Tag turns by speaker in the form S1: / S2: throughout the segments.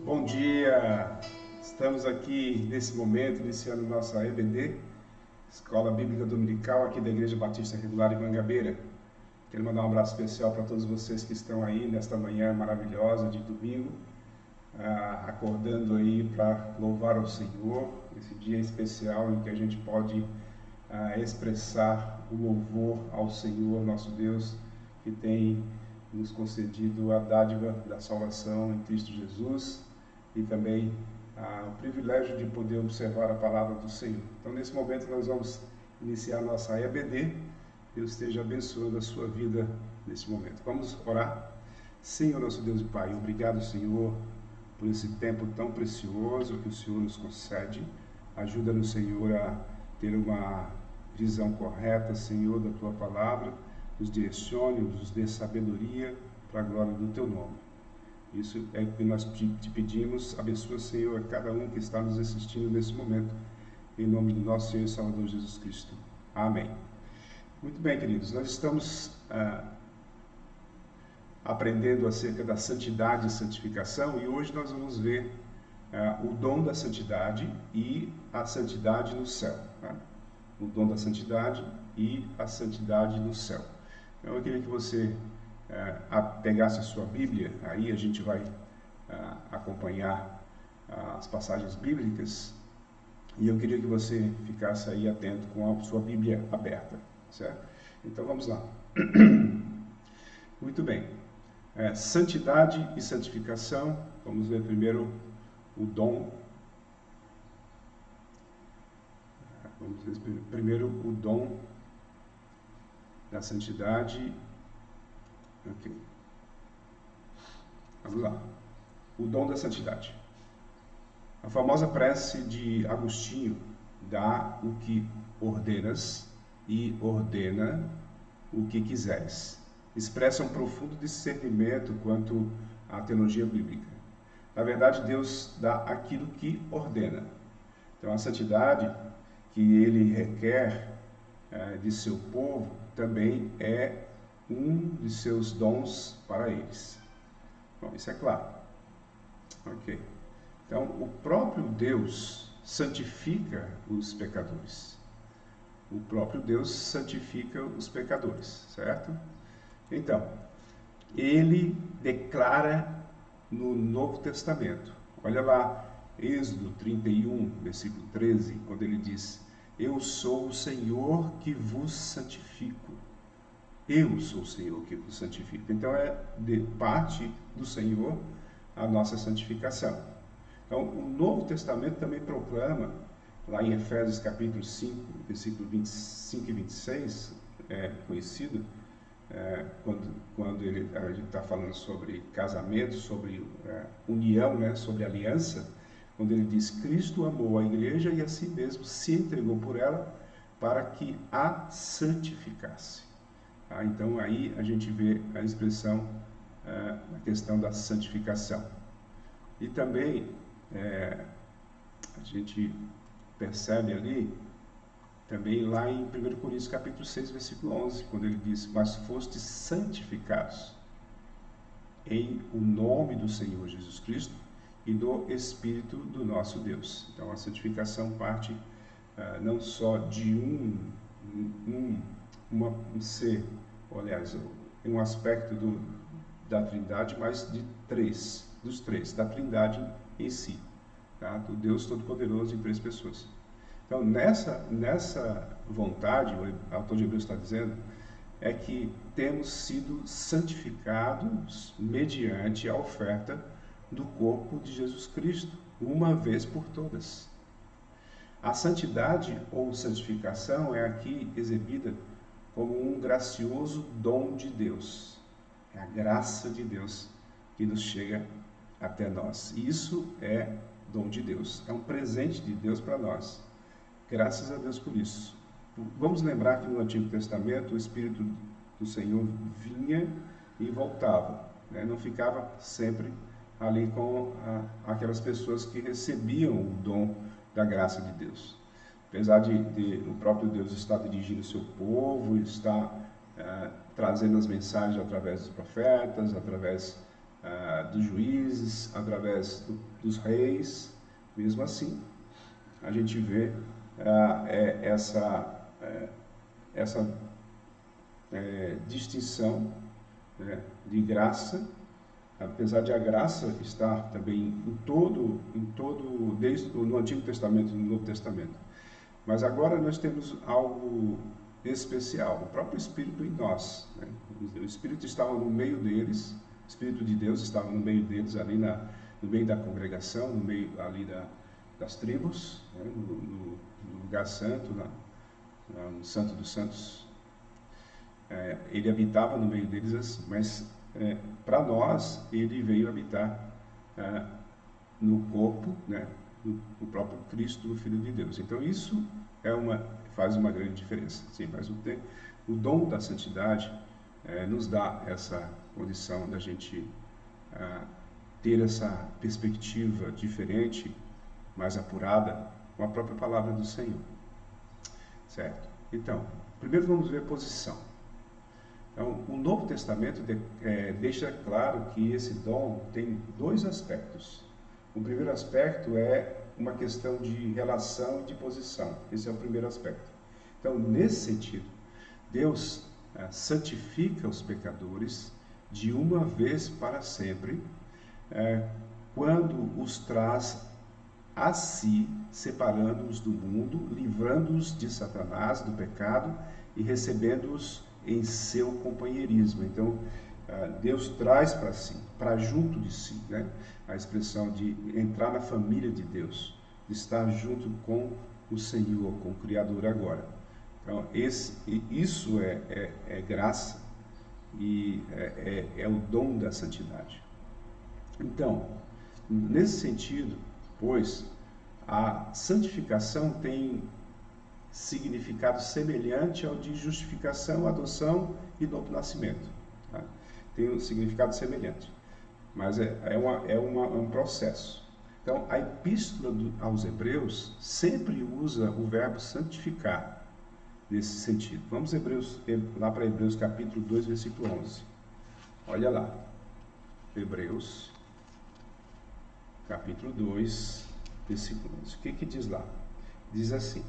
S1: Bom dia! Estamos aqui nesse momento iniciando nossa EBD, Escola Bíblica Dominical aqui da Igreja Batista Regular em Mangabeira. Quero mandar um abraço especial para todos vocês que estão aí nesta manhã maravilhosa de domingo, acordando aí para louvar ao Senhor, esse dia especial em que a gente pode expressar o louvor ao Senhor, nosso Deus, que tem nos concedido a dádiva da salvação em Cristo Jesus e também o privilégio de poder observar a palavra do Senhor. Então, nesse momento, nós vamos iniciar nossa EBD. Deus esteja abençoando a sua vida nesse momento. Vamos orar? Senhor, nosso Deus e Pai, obrigado, Senhor, por esse tempo tão precioso que o Senhor nos concede. Ajuda-nos, Senhor, a ter uma visão correta, Senhor, da Tua palavra. Nos direcione, nos dê sabedoria para a glória do Teu nome. Isso é o que nós te pedimos. Abençoa, Senhor, a cada um que está nos assistindo nesse momento. Em nome do nosso Senhor e Salvador Jesus Cristo. Amém. Muito bem, queridos. Nós estamos aprendendo acerca da santidade e santificação. E hoje nós vamos ver o dom da santidade e a santidade no céu. Tá? O dom da santidade e a santidade no céu. Então, eu queria que você pegasse a sua Bíblia, aí a gente vai acompanhar as passagens bíblicas, e eu queria que você ficasse aí atento com a sua Bíblia aberta, certo? Então, vamos lá. Muito bem. Santidade e santificação, vamos ver primeiro o dom. Vamos ver primeiro o dom da santidade. Ok. Vamos lá. O dom da santidade. A famosa prece de Agostinho, dá o que ordenas e ordena o que quiseres, expressa um profundo discernimento quanto à teologia bíblica. Na verdade, Deus dá aquilo que ordena. Então, a santidade que ele requer de seu povo também é um de seus dons para eles. Bom, isso é claro. Ok. Então, o próprio Deus santifica os pecadores. O próprio Deus santifica os pecadores, certo? Então, ele declara no Novo Testamento, olha lá, Êxodo 31, versículo 13, quando ele diz: eu sou o Senhor que vos santifico. Eu sou o Senhor que vos santifico. Então, é de parte do Senhor a nossa santificação. Então, o Novo Testamento também proclama, lá em Efésios capítulo 5, versículo 25 e 26, conhecido, quando a gente está falando sobre casamento, sobre união, né, sobre aliança, quando ele diz: Cristo amou a igreja e a si mesmo se entregou por ela para que a santificasse. Então, aí a gente vê a expressão, a questão da santificação. E também a gente percebe ali, também lá em 1 Coríntios capítulo 6, versículo 11, quando ele diz: mas fostes santificados em o nome do Senhor Jesus Cristo e do Espírito do nosso Deus. Então, a santificação parte não só de um ser, aliás, um aspecto da Trindade, mas de dos três, da Trindade em si, tá? Do Deus Todo-Poderoso em três pessoas. Então, nessa vontade, o autor de Hebreus está dizendo, é que temos sido santificados mediante a oferta do corpo de Jesus Cristo, uma vez por todas. A santidade ou santificação é aqui exibida como um gracioso dom de Deus. É a graça de Deus que nos chega até nós. Isso é dom de Deus, é um presente de Deus para nós. Graças a Deus por isso. Vamos lembrar que no Antigo Testamento o Espírito do Senhor vinha e voltava, né? Não ficava sempre ali com aquelas pessoas que recebiam o dom da graça de Deus. Apesar de o próprio Deus estar dirigindo o seu povo, estar trazendo as mensagens através dos profetas, através dos juízes, através dos reis. Mesmo assim, a gente vê essa distinção, né, de graça, apesar de a graça estar também desde no Antigo Testamento e no Novo Testamento. Mas agora nós temos algo especial, o próprio Espírito em nós, né? O Espírito estava no meio deles, o Espírito de Deus estava no meio deles, ali no meio da congregação, no meio ali das tribos, né? no lugar santo, no Santo dos Santos. Ele habitava no meio deles, mas para nós ele veio habitar no corpo, né? O próprio Cristo, o Filho de Deus. Então isso faz uma grande diferença. Sim, mas o dom da santidade nos dá essa condição da gente ter essa perspectiva diferente, mais apurada, com a própria palavra do Senhor. Certo? Então, primeiro vamos ver a posição. Então, o Novo Testamento deixa claro que esse dom tem dois aspectos. O primeiro aspecto é uma questão de relação e de posição. Esse é o primeiro aspecto. Então, nesse sentido, Deus santifica os pecadores de uma vez para sempre, quando os traz a si, separando-os do mundo, livrando-os de Satanás, do pecado, e recebendo-os em seu companheirismo. Então, Deus traz para si, para junto de si, né? A expressão de entrar na família de Deus, de estar junto com o Senhor, com o Criador agora. Então, isso é graça e é o dom da santidade. Então, nesse sentido, pois, a santificação tem significado semelhante ao de justificação, adoção e novo nascimento. Tá? Tem um significado semelhante, mas é um processo. Então, a epístola aos Hebreus sempre usa o verbo santificar nesse sentido. Vamos lá para Hebreus capítulo 2, versículo 11. Olha lá. Hebreus capítulo 2, versículo 11. O que diz lá? Diz assim: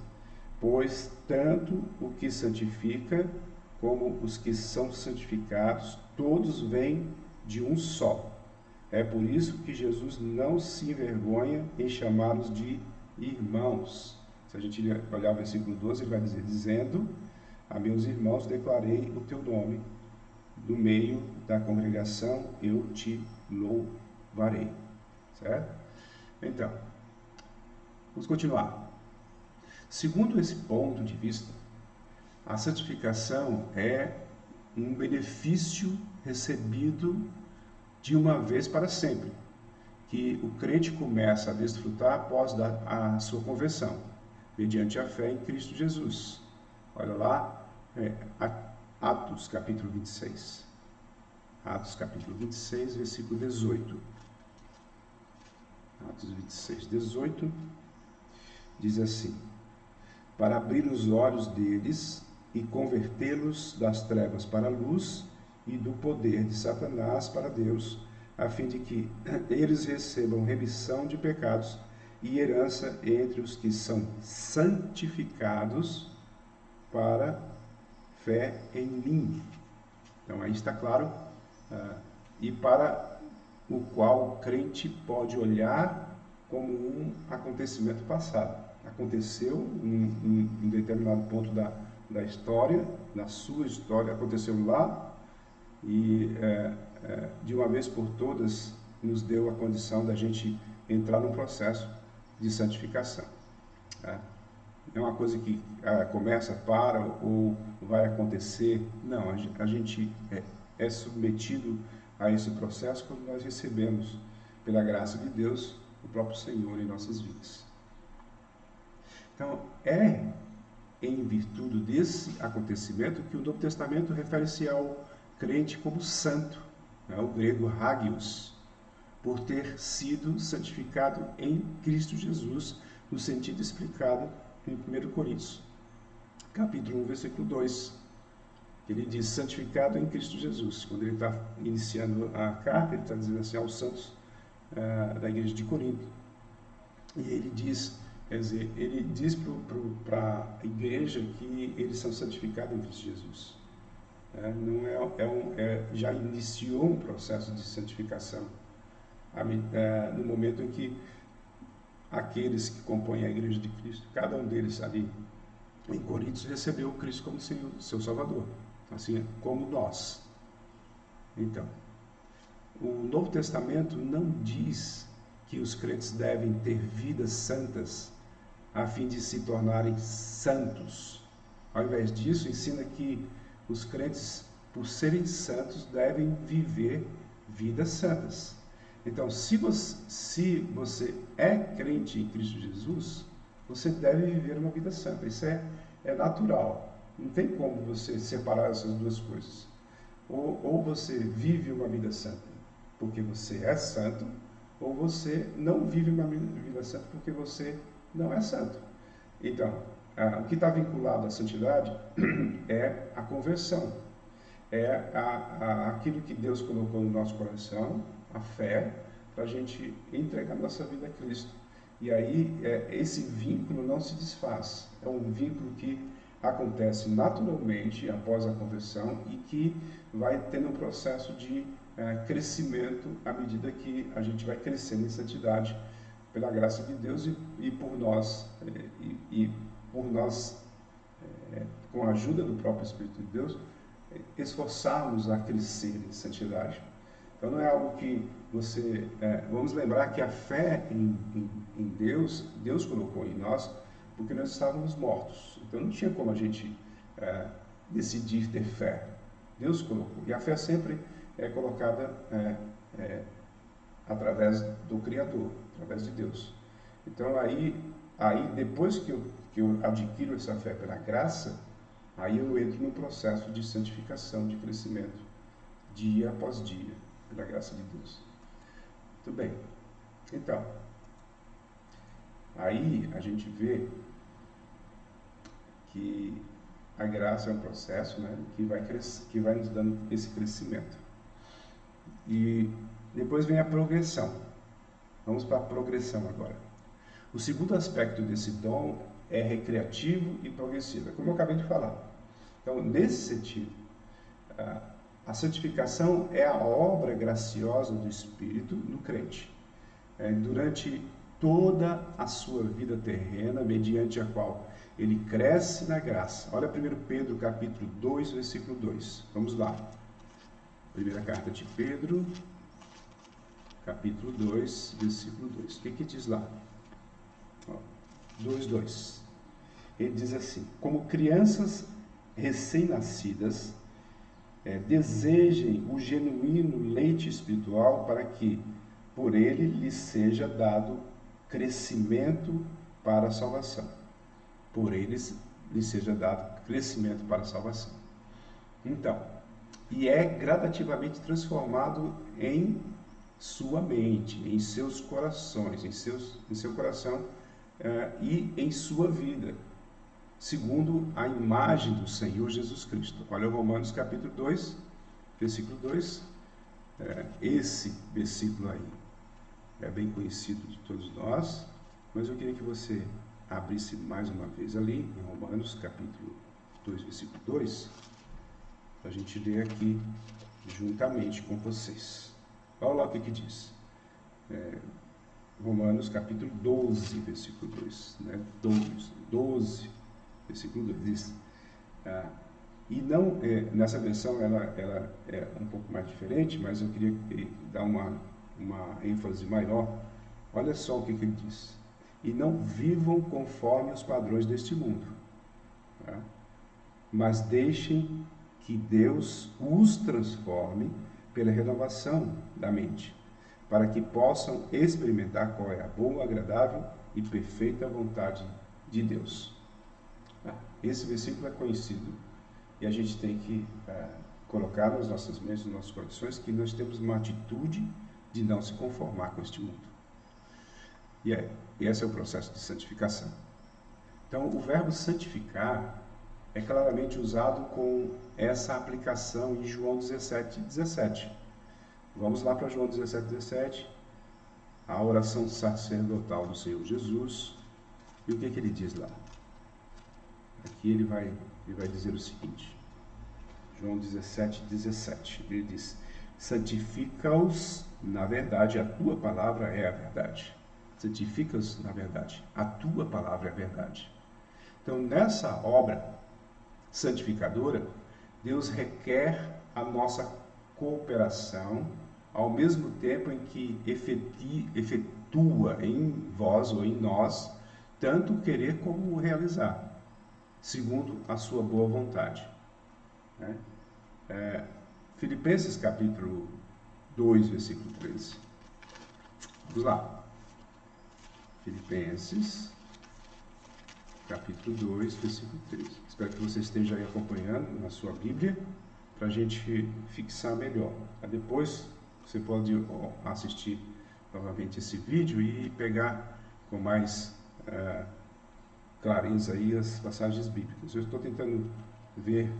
S1: pois tanto o que santifica como os que são santificados, todos vêm de um só. É por isso que Jesus não se envergonha em chamá-los de irmãos. Se a gente olhar o versículo 12, ele vai dizer: dizendo, a meus irmãos declarei o teu nome, no meio da congregação eu te louvarei. Certo? Então, vamos continuar. Segundo esse ponto de vista, a santificação é um benefício recebido de uma vez para sempre, que o crente começa a desfrutar após a sua conversão, mediante a fé em Cristo Jesus. Olha lá, Atos capítulo 26. Atos capítulo 26, versículo 18. Atos 26, 18, diz assim: para abrir os olhos deles e convertê-los das trevas para a luz e do poder de Satanás para Deus, a fim de que eles recebam remissão de pecados e herança entre os que são santificados para fé em mim. Então aí está claro, e para o qual o crente pode olhar como um acontecimento passado. Aconteceu em um determinado ponto da história, da sua história, aconteceu lá, e de uma vez por todas nos deu a condição da gente entrar num processo de santificação. Tá? Não é uma coisa que começa, para ou vai acontecer. Não, a gente é submetido a esse processo quando nós recebemos, pela graça de Deus, o próprio Senhor em nossas vidas. Então, em virtude desse acontecimento que o Novo Testamento refere-se ao crente como santo, né? O grego hagios, por ter sido santificado em Cristo Jesus, no sentido explicado em 1 Coríntios, capítulo 1, versículo 2. Ele diz santificado em Cristo Jesus. Quando ele está iniciando a carta, ele está dizendo assim aos santos da igreja de Corinto. E ele diz, quer dizer, ele diz para a igreja que eles são santificados em Cristo Jesus. Já iniciou um processo de santificação no momento em que aqueles que compõem a igreja de Cristo, cada um deles ali em Coríntios recebeu Cristo como seu Salvador, assim como nós. Então, o Novo Testamento não diz que os crentes devem ter vidas santas a fim de se tornarem santos. Ao invés disso, ensina que os crentes, por serem santos, devem viver vidas santas. Então, se você é crente em Cristo Jesus, você deve viver uma vida santa. Isso é natural. Não tem como você separar essas duas coisas. Ou você vive uma vida santa porque você é santo, ou você não vive uma vida santa porque você não é santo. Então, o que está vinculado à santidade é a conversão. É aquilo que Deus colocou no nosso coração, a fé, para a gente entregar nossa vida a Cristo. E aí, esse vínculo não se desfaz. É um vínculo que acontece naturalmente após a conversão e que vai tendo um processo de crescimento à medida que a gente vai crescendo em santidade pela graça de Deus e por nós, com a ajuda do próprio Espírito de Deus, esforçarmos a crescer em santidade. Então não é algo que você... vamos lembrar que a fé em Deus colocou em nós porque nós estávamos mortos. Então não tinha como a gente decidir ter fé. Deus colocou. E a fé sempre é colocada através do Criador, através de Deus. Então aí depois que eu adquiro essa fé pela graça, aí eu entro no processo de santificação, de crescimento, dia após dia, pela graça de Deus. Muito bem. Então, aí a gente vê que a graça é um processo, né, que vai nos dando esse crescimento. E depois vem a progressão. Vamos para a progressão agora. O segundo aspecto desse dom é recreativo e progressivo, como eu acabei de falar. Então, nesse sentido, a santificação é a obra graciosa do Espírito no crente, durante toda a sua vida terrena, mediante a qual ele cresce na graça. Olha 1 Pedro capítulo 2, versículo 2. Vamos lá. Primeira carta de Pedro, capítulo 2, versículo 2. O que diz lá? 2:2. Ele diz assim: como crianças recém-nascidas, desejem o genuíno leite espiritual para que por ele lhes seja dado crescimento para a salvação. Por eles lhes seja dado crescimento para a salvação. Então, e é gradativamente transformado em sua mente, em seus corações, em seu coração e em sua vida, segundo a imagem do Senhor Jesus Cristo. Olha Romanos capítulo 2, versículo 2. Esse versículo aí é bem conhecido de todos nós, mas eu queria que você abrisse mais uma vez ali, em Romanos capítulo 2, versículo 2, para a gente ler aqui juntamente com vocês. Olha lá o que diz. Romanos capítulo 12, versículo 2. 12, versículo 2 diz. E não, nessa versão ela é um pouco mais diferente, mas eu queria dar uma ênfase maior. Olha só o que ele diz. E não vivam conforme os padrões deste mundo, mas deixem que Deus os transforme pela renovação da mente, para que possam experimentar qual é a boa, agradável e perfeita vontade de Deus. Esse versículo é conhecido e a gente tem que colocar nas nossas mentes, nos nossos corações, que nós temos uma atitude de não se conformar com este mundo. E esse é o processo de santificação. Então, o verbo santificar é claramente usado com essa aplicação em João 17:17. Vamos lá para João 17:17, a oração sacerdotal do Senhor Jesus. E o que ele diz lá? Aqui ele vai dizer o seguinte, João 17:17, ele diz: santifica-os na verdade, a tua palavra é a verdade. Santifica-os na verdade, a tua palavra é a verdade. Então, nessa obra santificadora, Deus requer a nossa cooperação, ao mesmo tempo em que efetua em vós ou em nós, tanto o querer como o realizar, segundo a sua boa vontade. Filipenses capítulo 2, versículo 13. Vamos lá. Filipenses capítulo 2, versículo 13. Espero que você esteja aí acompanhando na sua Bíblia, para a gente fixar melhor. Depois você pode assistir novamente esse vídeo e pegar com mais clareza aí as passagens bíblicas. Eu estou tentando ver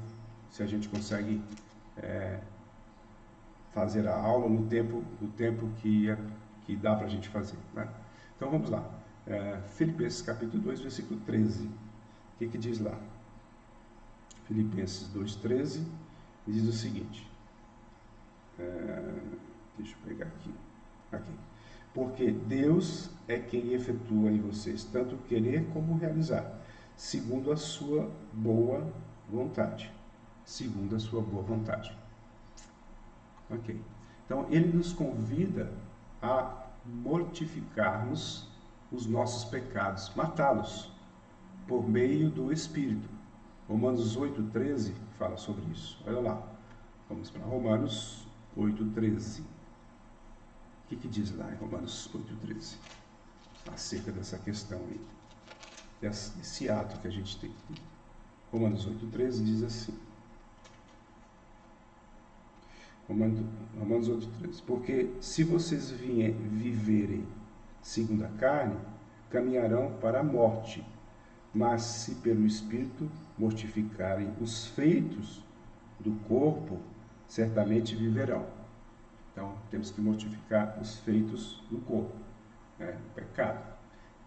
S1: se a gente consegue fazer a aula no tempo que dá para a gente fazer. Né? Então vamos lá. Filipenses capítulo 2, versículo 13. O que diz lá? Filipenses 2:13 diz o seguinte. Deixa eu pegar aqui. Porque Deus é quem efetua em vocês tanto querer como realizar, segundo a sua boa vontade. Segundo a sua boa vontade. Ok. Então, ele nos convida a mortificarmos os nossos pecados, matá-los, por meio do Espírito. Romanos 8:13 fala sobre isso. Olha lá. Vamos para Romanos 8:13. O que diz lá em Romanos 8:13? Acerca dessa questão aí. Desse ato que a gente tem. Romanos 8:13 diz assim. Romanos 8:13. Porque se vocês viverem segundo a carne, caminharão para a morte. Mas se pelo Espírito mortificarem os feitos do corpo, certamente viverão. Então, temos que mortificar os feitos do corpo, o pecado.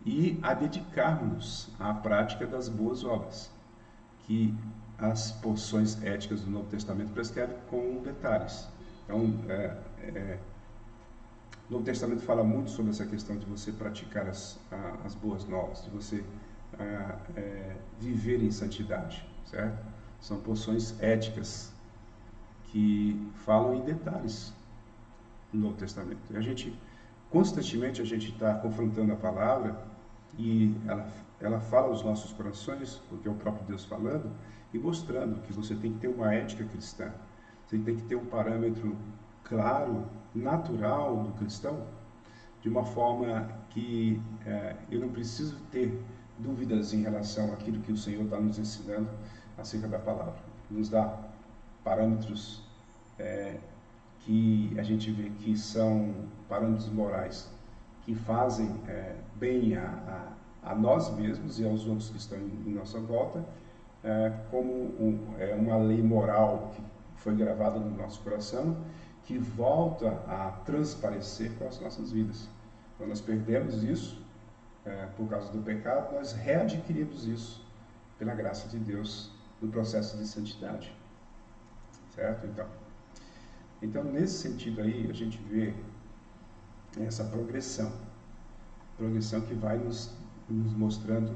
S1: E a dedicarmos à prática das boas obras, que as porções éticas do Novo Testamento prescrevem com detalhes. Então, o Novo Testamento fala muito sobre essa questão de você praticar as boas novas, de você viver em santidade, certo? São porções éticas que falam em detalhes no Novo Testamento. E constantemente a gente está confrontando a palavra e ela fala aos nossos corações, porque é o próprio Deus falando, e mostrando que você tem que ter uma ética cristã, você tem que ter um parâmetro claro, natural do cristão, de uma forma que eu não preciso ter dúvidas em relação àquilo que o Senhor está nos ensinando acerca da palavra. Nos dá parâmetros que a gente vê que são parâmetros morais que fazem bem a nós mesmos e aos outros que estão em nossa volta, como uma lei moral que foi gravada no nosso coração, que volta a transparecer para as nossas vidas. Quando nós perdemos isso, por causa do pecado, nós readquirimos isso pela graça de Deus no processo de santidade. Certo? Então, nesse sentido aí, a gente vê essa progressão que vai nos mostrando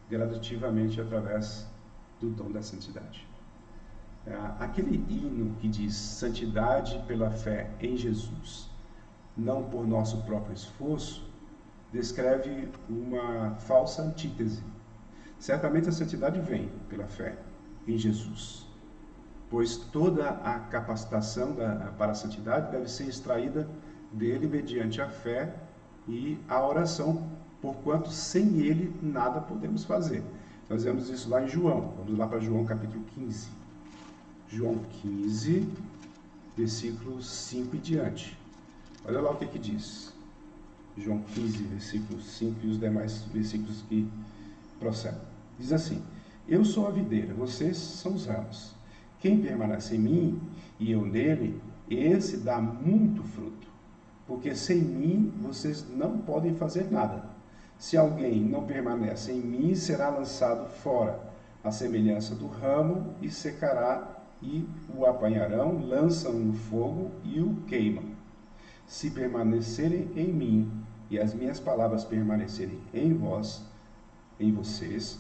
S1: gradativamente através do dom da santidade. Aquele hino que diz santidade pela fé em Jesus, não por nosso próprio esforço, descreve uma falsa antítese. Certamente a santidade vem pela fé em Jesus, pois toda a capacitação para a santidade deve ser extraída dele mediante a fé e a oração, porquanto sem ele nada podemos fazer. Nós vemos isso lá em João. Vamos lá para João capítulo 15. João 15, versículos 5 e diante. Olha lá o que diz. João 15, versículo 5 e os demais versículos que procedem. Diz assim: Eu sou a videira, vocês são os ramos. Quem permanece em mim e eu nele, esse dá muito fruto, porque sem mim vocês não podem fazer nada. Se alguém não permanece em mim, será lançado fora, à semelhança do ramo, e secará, e o apanharão, lançam no fogo e o queimam. Se permanecerem em mim, e as minhas palavras permanecerem em vocês,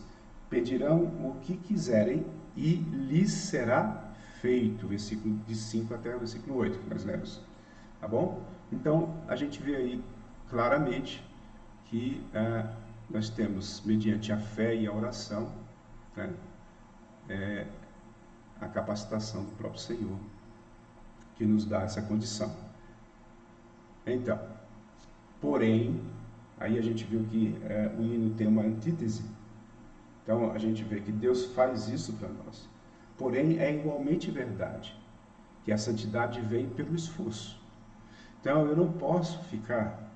S1: pedirão o que quiserem e lhes será feito. Versículo de 5 até o versículo 8 que nós lemos. Tá bom? Então, a gente vê aí claramente que nós temos, mediante a fé e a oração, né, a capacitação do próprio Senhor, que nos dá essa condição. Então, porém, aí a gente viu que o hino tem uma antítese. Então, a gente vê que Deus faz isso para nós. Porém, é igualmente verdade que a santidade vem pelo esforço. Então, eu não posso ficar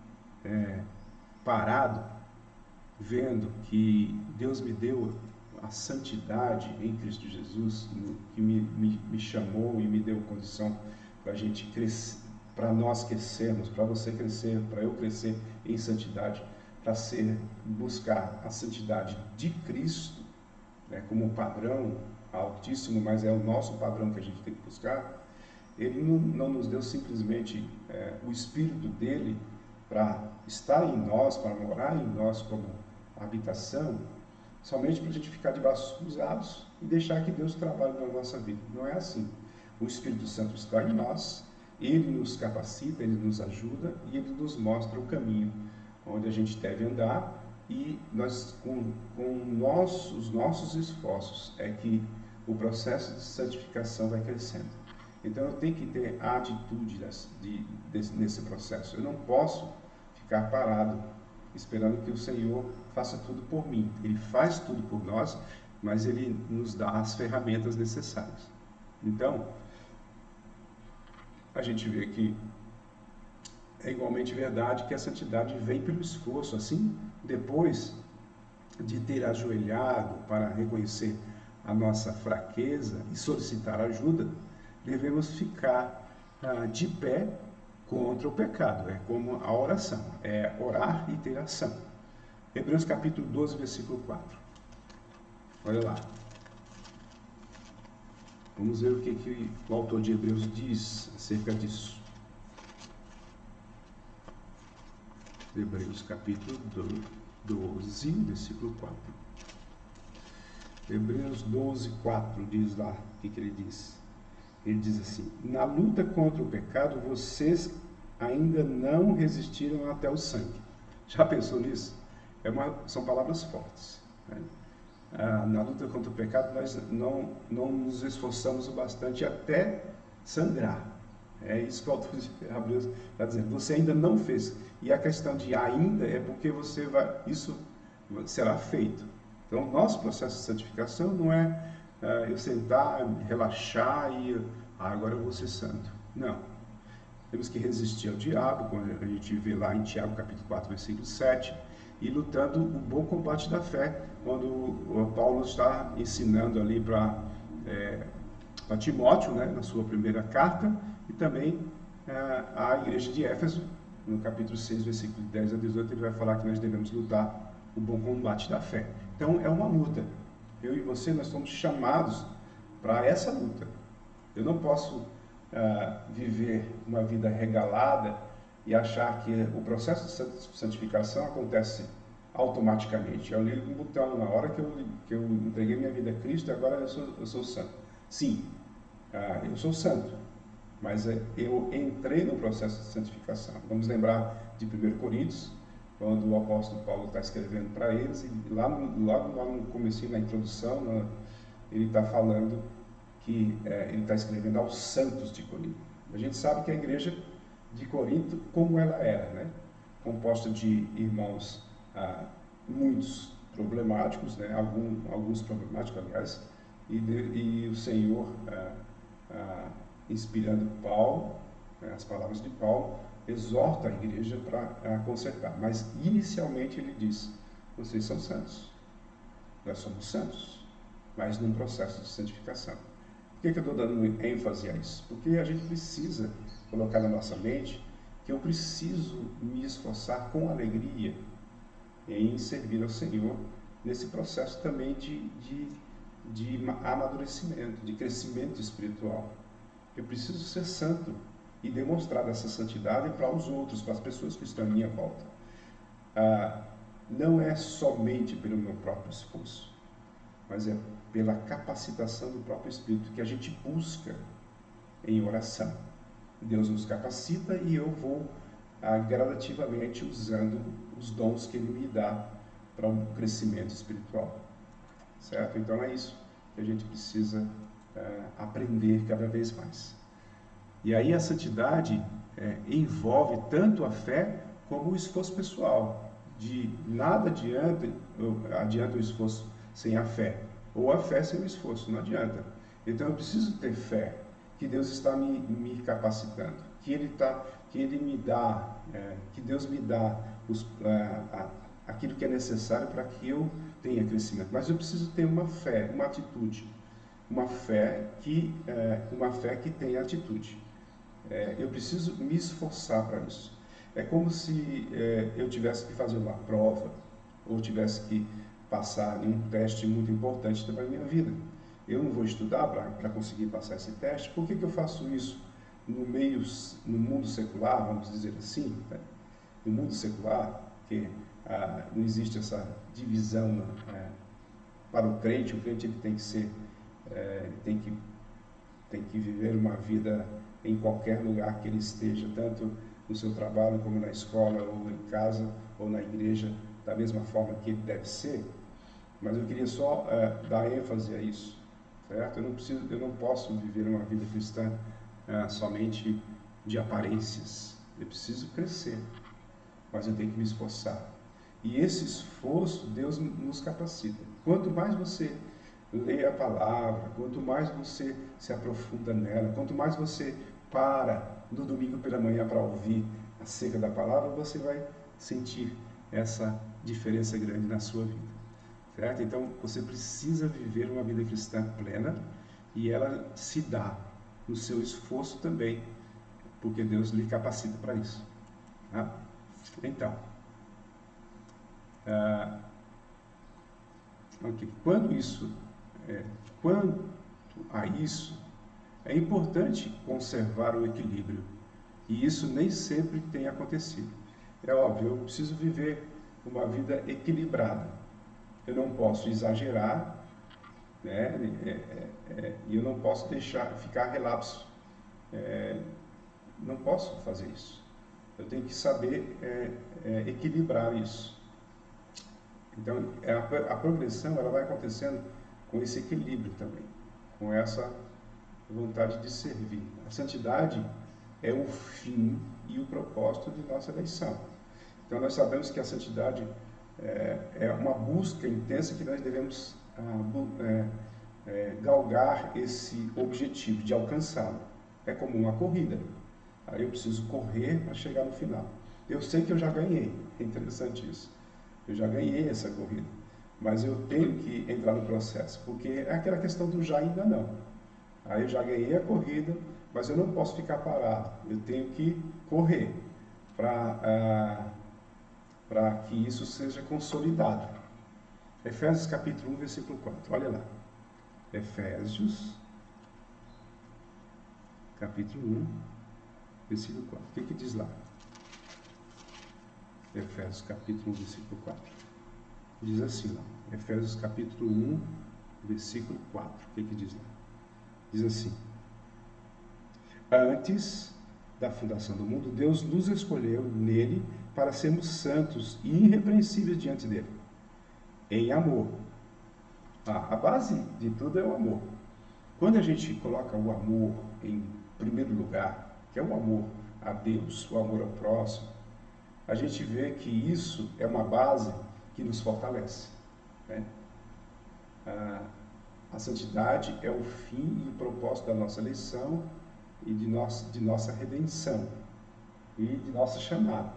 S1: parado vendo que Deus me deu a santidade em Cristo Jesus, que me chamou e me deu condição para a gente crescer, para nós crescermos, para você crescer, para eu crescer em santidade, para buscar a santidade de Cristo, né, como padrão altíssimo, mas é o nosso padrão que a gente tem que buscar. Ele não nos deu simplesmente o Espírito dele para estar em nós, para morar em nós como habitação, somente para a gente ficar de braços cruzados e deixar que Deus trabalhe na nossa vida. Não é assim. O Espírito Santo está em nós, ele nos capacita, ele nos ajuda e ele nos mostra o caminho onde a gente deve andar, e nós, com os nossos esforços, é que o processo de santificação vai crescendo. Então eu tenho que ter a atitude nesse processo. Eu não posso ficar parado esperando que o Senhor faça tudo por mim. Ele faz tudo por nós, mas ele nos dá as ferramentas necessárias. Então, a gente vê que é igualmente verdade que a santidade vem pelo esforço. Assim, depois de ter ajoelhado para reconhecer a nossa fraqueza e solicitar ajuda, devemos ficar de pé contra o pecado. É como a oração, é orar e ter ação. Hebreus capítulo 12, versículo 4. Olha lá. Vamos ver o que o autor de Hebreus diz acerca disso. Hebreus capítulo 12, versículo 4. Hebreus 12, 4 diz lá o que ele diz. Ele diz assim: na luta contra o pecado, vocês ainda não resistiram até o sangue. Já pensou nisso? São palavras fortes. Né? Na luta contra o pecado, nós não nos esforçamos o bastante até sangrar. É isso que o autor de Hebreus está dizendo. Você ainda não fez. E a questão de ainda é porque isso será feito. Então, o nosso processo de santificação não é eu sentar, relaxar e agora eu vou ser santo. Não. Temos que resistir ao diabo, quando a gente vê lá em Tiago capítulo 4, versículo 7, e lutando o bom combate da fé, quando o Paulo está ensinando ali para Timóteo, né, na sua primeira carta, e também a igreja de Éfeso, no capítulo 6, versículo 10 a 18, ele vai falar que nós devemos lutar o bom combate da fé. Então, é uma luta. Eu e você, nós somos chamados para essa luta. Eu não posso viver uma vida regalada e achar que o processo de santificação acontece automaticamente. Eu ligo um botão na hora que eu entreguei minha vida a Cristo, agora eu sou santo. Sim, eu sou santo, mas eu entrei no processo de santificação. Vamos lembrar de 1 Coríntios, quando o apóstolo Paulo está escrevendo para eles, e logo no começo, na introdução, ele está falando que ele está escrevendo aos santos de Corinto. A gente sabe que a igreja de Corinto, como ela era, né? Composta de irmãos muitos problemáticos, né? Alguns problemáticos, aliás, e o Senhor, inspirando Paulo, né, as palavras de Paulo, exorta a igreja para consertar. Mas, inicialmente, ele diz: vocês são santos. Nós somos santos. mas num processo de santificação. Por que eu estou dando ênfase a isso? Porque a gente precisa colocar na nossa mente que eu preciso me esforçar com alegria em servir ao Senhor nesse processo também de amadurecimento, de crescimento espiritual. Eu preciso ser santo e demonstrar essa santidade para os outros, para as pessoas que estão à minha volta. Não é somente pelo meu próprio esforço, mas é pela capacitação do próprio Espírito que a gente busca em oração. Deus nos capacita e eu vou gradativamente usando os dons que Ele me dá para um crescimento espiritual. Certo? Então é isso que a gente precisa aprender cada vez mais. E aí a santidade envolve tanto a fé como o esforço pessoal. De nada adianta o esforço sem a fé, ou a fé sem o esforço, não adianta. Então eu preciso ter fé que Deus está me capacitando, que Ele me dá, que Deus me dá aquilo que é necessário para que eu tenha crescimento. Mas eu preciso ter uma fé, uma atitude, uma fé que tenha atitude. Eu preciso me esforçar para isso. É como se eu tivesse que fazer uma prova, ou tivesse que passar em um teste muito importante da minha vida. Eu não vou estudar para conseguir passar esse teste. Por que eu faço isso no mundo secular, vamos dizer assim? Né? No mundo secular, que não existe essa divisão para o crente ele tem que viver uma vida em qualquer lugar que ele esteja, tanto no seu trabalho, como na escola, ou em casa, ou na igreja, da mesma forma que ele deve ser. Mas eu queria só dar ênfase a isso, certo? Eu não posso viver uma vida cristã somente de aparências. Eu preciso crescer, mas eu tenho que me esforçar. E esse esforço, Deus nos capacita. Quanto mais você lê a palavra, quanto mais você se aprofunda nela, quanto mais você para no domingo pela manhã para ouvir acerca da palavra, você vai sentir essa diferença grande na sua vida. Certo? Então, você precisa viver uma vida cristã plena e ela se dá no seu esforço também, porque Deus lhe capacita para isso. Tá? Então, quanto a isso, é importante conservar o equilíbrio, e isso nem sempre tem acontecido. É óbvio, eu preciso viver uma vida equilibrada. Eu não posso exagerar, né? E eu não posso ficar relapso. Não posso fazer isso. Eu tenho que saber equilibrar isso. Então, a progressão ela vai acontecendo com esse equilíbrio também, com essa vontade de servir. A santidade é o fim e o propósito de nossa eleição. Então, nós sabemos que a santidade é uma busca intensa que nós devemos galgar esse objetivo, de alcançá-lo. É como uma corrida. Aí eu preciso correr para chegar no final. Eu sei que eu já ganhei, é interessante isso. Eu já ganhei essa corrida, mas eu tenho que entrar no processo, porque é aquela questão do já ainda não. Aí eu já ganhei a corrida, mas eu não posso ficar parado. Eu tenho que correr para que isso seja consolidado. Efésios capítulo 1, versículo 4. Olha lá. Efésios capítulo 1, versículo 4. O que diz lá? Efésios capítulo 1, versículo 4. Diz assim lá. Efésios capítulo 1, versículo 4. O que diz lá? Diz assim: antes da fundação do mundo, Deus nos escolheu nele para sermos santos e irrepreensíveis diante dele, em amor. A base de tudo é o amor. Quando a gente coloca o amor em primeiro lugar, que é o amor a Deus, o amor ao próximo, a gente vê que isso é uma base que nos fortalece. Né? A santidade é o fim e o propósito da nossa eleição e de nossa redenção e de nossa chamada.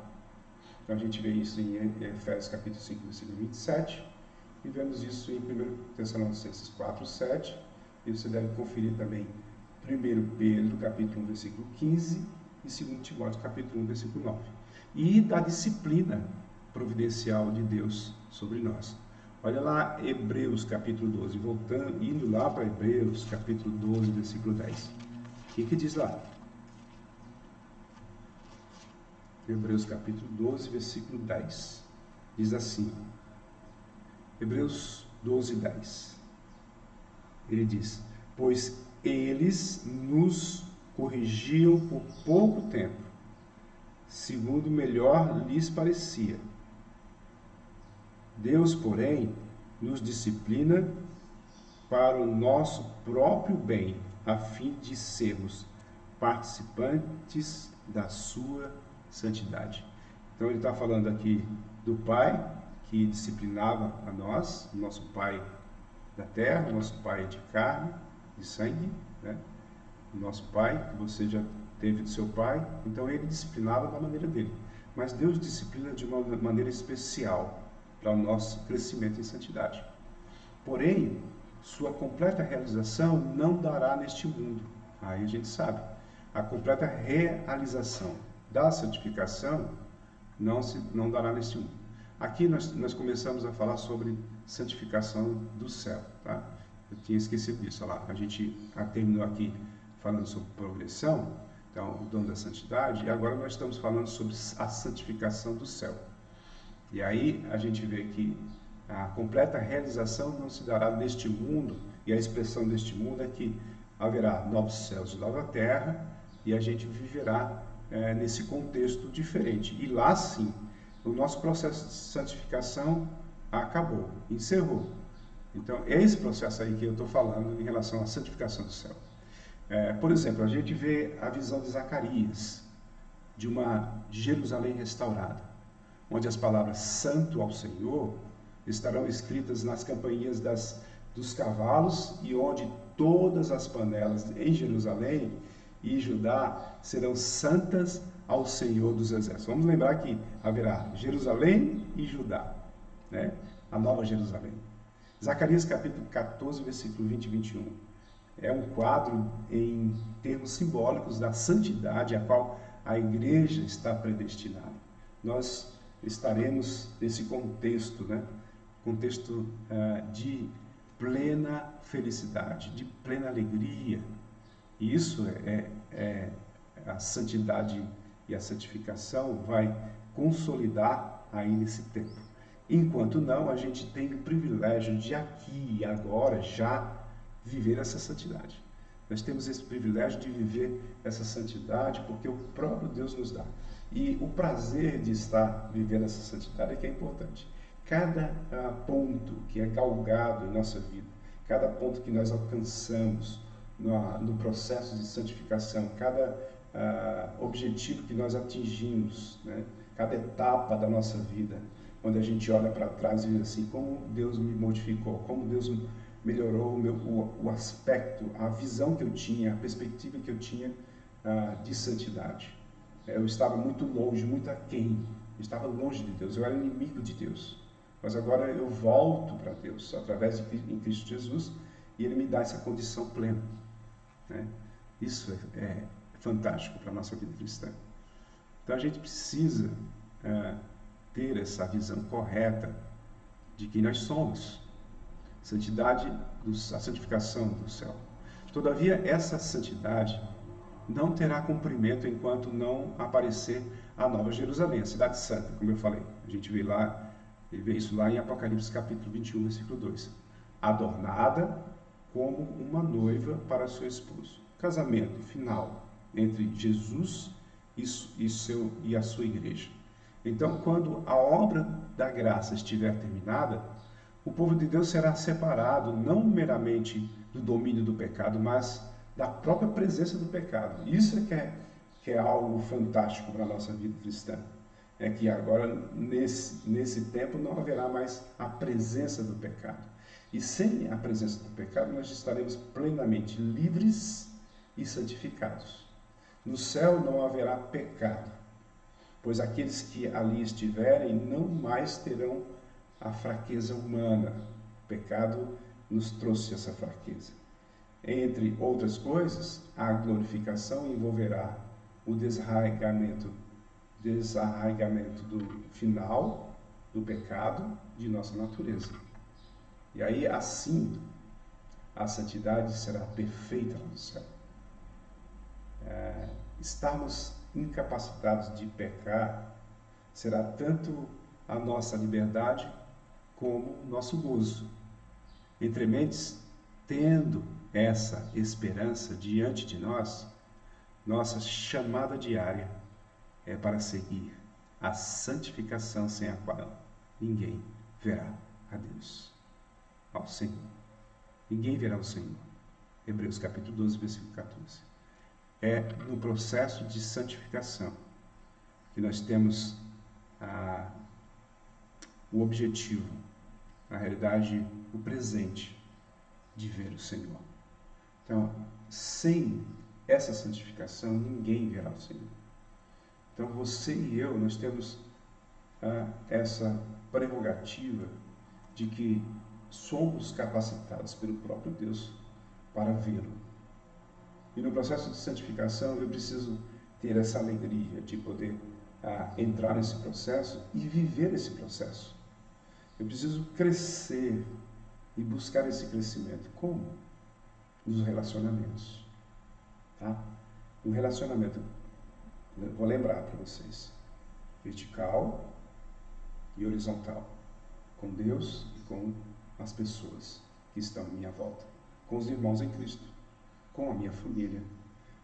S1: Então a gente vê isso em Efésios capítulo 5, versículo 27 e vemos isso em 1 Tessalonicenses 4:7, e você deve conferir também 1 Pedro, capítulo 1, versículo 15, e 2 Timóteo, capítulo 1, versículo 9. E da disciplina providencial de Deus sobre nós. Olha lá, Hebreus, capítulo 12, voltando, indo lá para Hebreus, capítulo 12, versículo 10. O que diz lá? Hebreus, capítulo 12, versículo 10. Diz assim, Hebreus 12, 10. Ele diz, pois eles nos corrigiam por pouco tempo, segundo melhor lhes parecia. Deus, porém, nos disciplina para o nosso próprio bem, a fim de sermos participantes da sua santidade. Então ele está falando aqui do Pai que disciplinava a nós, o nosso Pai da terra, o nosso Pai de carne, de sangue, né? O nosso Pai, que você já teve do seu Pai, então ele disciplinava da maneira dele. Mas Deus disciplina de uma maneira especial para o nosso crescimento em santidade. Porém, sua completa realização não dará neste mundo. Aí a gente sabe. A completa realização da santificação não dará neste mundo. Aqui nós começamos a falar sobre santificação do céu. Tá? Eu tinha esquecido disso. Olha lá. A gente terminou aqui falando sobre progressão, então o dom da santidade, e agora nós estamos falando sobre a santificação do céu. E aí a gente vê que a completa realização não se dará neste mundo, e a expressão deste mundo é que haverá novos céus e nova terra, e a gente viverá nesse contexto diferente. E lá sim, o nosso processo de santificação acabou, encerrou. Então é esse processo aí que eu estou falando em relação à santificação do céu. Por exemplo, a gente vê a visão de Zacarias, de uma Jerusalém restaurada, onde as palavras santo ao Senhor estarão escritas nas campainhas dos cavalos, e onde todas as panelas em Jerusalém e Judá serão santas ao Senhor dos Exércitos. Vamos lembrar que haverá Jerusalém e Judá, né? A nova Jerusalém. Zacarias capítulo 14, versículo 20 e 21. É um quadro em termos simbólicos da santidade a qual a igreja está predestinada. Nós estaremos nesse contexto, né? Contexto de plena felicidade, de plena alegria. E isso a santidade e a santificação vai consolidar aí nesse tempo. Enquanto não, a gente tem o privilégio de aqui e agora já viver essa santidade. Nós temos esse privilégio de viver essa santidade porque o próprio Deus nos dá. E o prazer de estar vivendo essa santidade é que é importante. Cada ponto que é galgado em nossa vida, cada ponto que nós alcançamos no processo de santificação, cada objetivo que nós atingimos, né? Cada etapa da nossa vida, onde a gente olha para trás e diz assim, como Deus me modificou, como Deus melhorou o aspecto, a visão que eu tinha, a perspectiva que eu tinha de santidade. Eu estava muito longe, muito aquém, eu estava longe de Deus, eu era inimigo de Deus. Mas agora eu volto para Deus, através em Cristo Jesus, e Ele me dá essa condição plena. Né? Isso é fantástico para a nossa vida cristã. Então a gente precisa ter essa visão correta de quem nós somos. Santidade, a santificação do céu. Todavia, essa santidade não terá cumprimento enquanto não aparecer a Nova Jerusalém, a cidade santa, como eu falei. A gente vê isso lá em Apocalipse capítulo 21, versículo 2. Adornada como uma noiva para seu esposo. Casamento final entre Jesus e a sua igreja. Então, quando a obra da graça estiver terminada, o povo de Deus será separado não meramente do domínio do pecado, mas da própria presença do pecado. Isso que é algo fantástico para a nossa vida cristã. É que agora, nesse tempo, não haverá mais a presença do pecado. E sem a presença do pecado, nós estaremos plenamente livres e santificados. No céu não haverá pecado, pois aqueles que ali estiverem não mais terão a fraqueza humana, O pecado nos trouxe essa fraqueza. Entre outras coisas, a glorificação envolverá o desarraigamento do final do pecado de nossa natureza. E aí, assim, a santidade será perfeita lá no céu. Estarmos incapacitados de pecar será tanto a nossa liberdade como o nosso gozo. Entre mentes, tendo essa esperança diante de nós, nossa chamada diária é para seguir a santificação sem a qual ninguém verá a Deus, ao Senhor. Ninguém verá o Senhor. Hebreus capítulo 12, versículo 14. É no processo de santificação que nós temos o objetivo, na realidade, o presente de ver o Senhor. Então, sem essa santificação, ninguém verá o Senhor. Então, você e eu, nós temos essa prerrogativa de que somos capacitados pelo próprio Deus para vê-lo. E no processo de santificação, eu preciso ter essa alegria de poder entrar nesse processo e viver esse processo. Eu preciso crescer e buscar esse crescimento. Como? Nos relacionamentos. Tá? O relacionamento, vou lembrar para vocês, vertical e horizontal, com Deus e com as pessoas que estão à minha volta, com os irmãos em Cristo, com a minha família,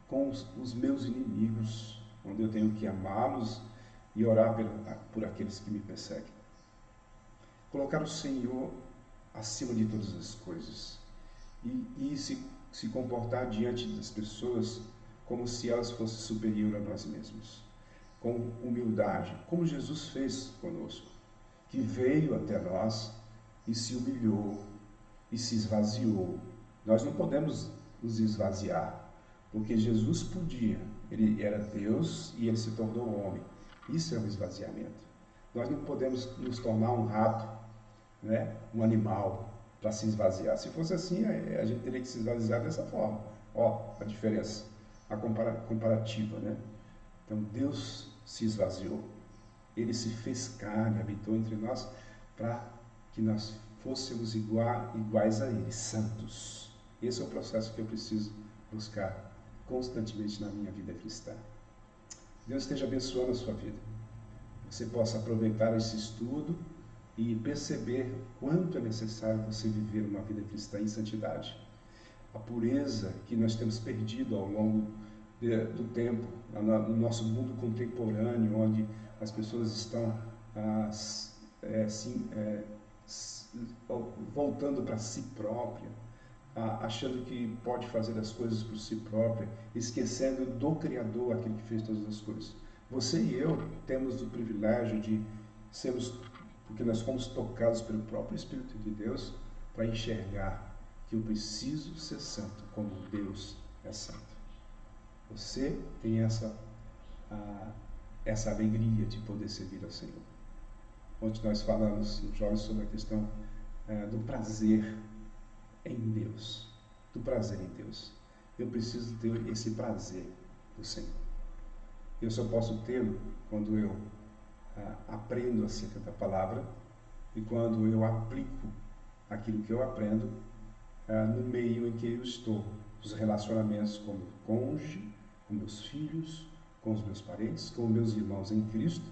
S1: com os meus inimigos, onde eu tenho que amá-los e orar por aqueles que me perseguem. Colocar o Senhor acima de todas as coisas e se comportar diante das pessoas como se elas fossem superiores a nós mesmos, com humildade, como Jesus fez conosco, que veio até nós e se humilhou e se esvaziou. Nós não podemos nos esvaziar, porque Jesus podia, ele era Deus e ele se tornou homem. Isso é um esvaziamento. Nós não podemos nos tornar um rato, né? Um animal, para se esvaziar. Se fosse assim, a gente teria que se esvaziar dessa forma. Ó, a diferença, a comparativa, né? Então, Deus se esvaziou. Ele se fez carne, habitou entre nós, para que nós fôssemos iguais a Ele, santos. Esse é o processo que eu preciso buscar constantemente na minha vida cristã. Deus esteja abençoando a sua vida. Você possa aproveitar esse estudo e perceber quanto é necessário você viver uma vida cristã em santidade. A pureza que nós temos perdido ao longo do tempo, no nosso mundo contemporâneo, onde as pessoas estão voltando para si própria, achando que pode fazer as coisas por si própria, esquecendo do Criador, aquele que fez todas as coisas. Você e eu temos o privilégio de sermos, porque nós fomos tocados pelo próprio Espírito de Deus, para enxergar que eu preciso ser santo como Deus é santo. Você tem essa alegria de poder servir ao Senhor. Ontem nós falamos, jovens, sobre a questão do prazer em Deus. Do prazer em Deus. Eu preciso ter esse prazer do Senhor. Eu só posso tê-lo quando eu aprendo acerca da palavra e quando eu aplico aquilo que eu aprendo no meio em que eu estou. Os relacionamentos com o meu cônjuge, com meus filhos, com os meus parentes, com meus irmãos em Cristo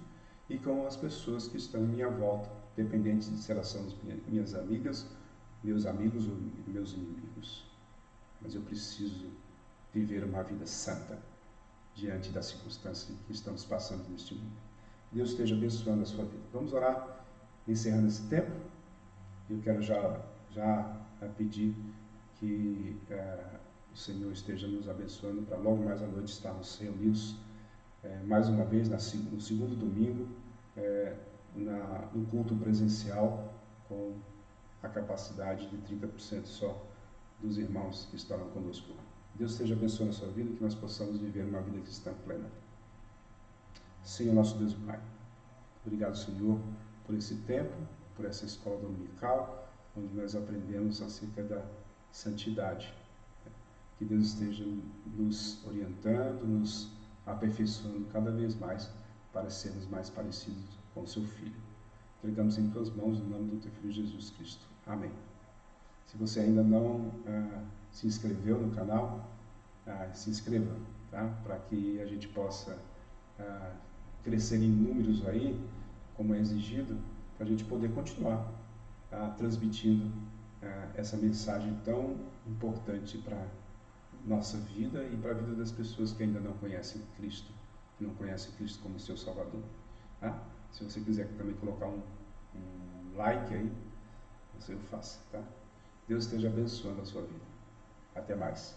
S1: e com as pessoas que estão em minha volta, dependentes de se elas são minhas amigas, meus amigos ou meus inimigos. Mas eu preciso viver uma vida santa diante das circunstâncias que estamos passando neste mundo. Deus esteja abençoando a sua vida. Vamos orar, encerrando esse tempo. Eu quero já pedir que o Senhor esteja nos abençoando para logo mais à noite estarmos reunidos mais uma vez no segundo domingo no culto presencial, com a capacidade de 30% só dos irmãos que estarão conosco lá. Deus esteja abençoando a sua vida e que nós possamos viver uma vida cristã plena. Senhor, nosso Deus e Pai, obrigado, Senhor, por esse tempo, por essa escola dominical, onde nós aprendemos acerca da santidade. Que Deus esteja nos orientando, nos aperfeiçoando cada vez mais para sermos mais parecidos com o seu Filho. Entregamos em tuas mãos, em nome do teu Filho Jesus Cristo. Amém. Se você ainda não se inscreveu no canal, se inscreva, tá? Para que a gente possa crescer em números aí, como é exigido, para a gente poder continuar transmitindo essa mensagem tão importante para nossa vida e para a vida das pessoas que ainda não conhecem Cristo, que não conhecem Cristo como seu Salvador. Tá? Se você quiser também colocar um like aí, você o faça. Tá? Deus esteja abençoando a sua vida. Até mais.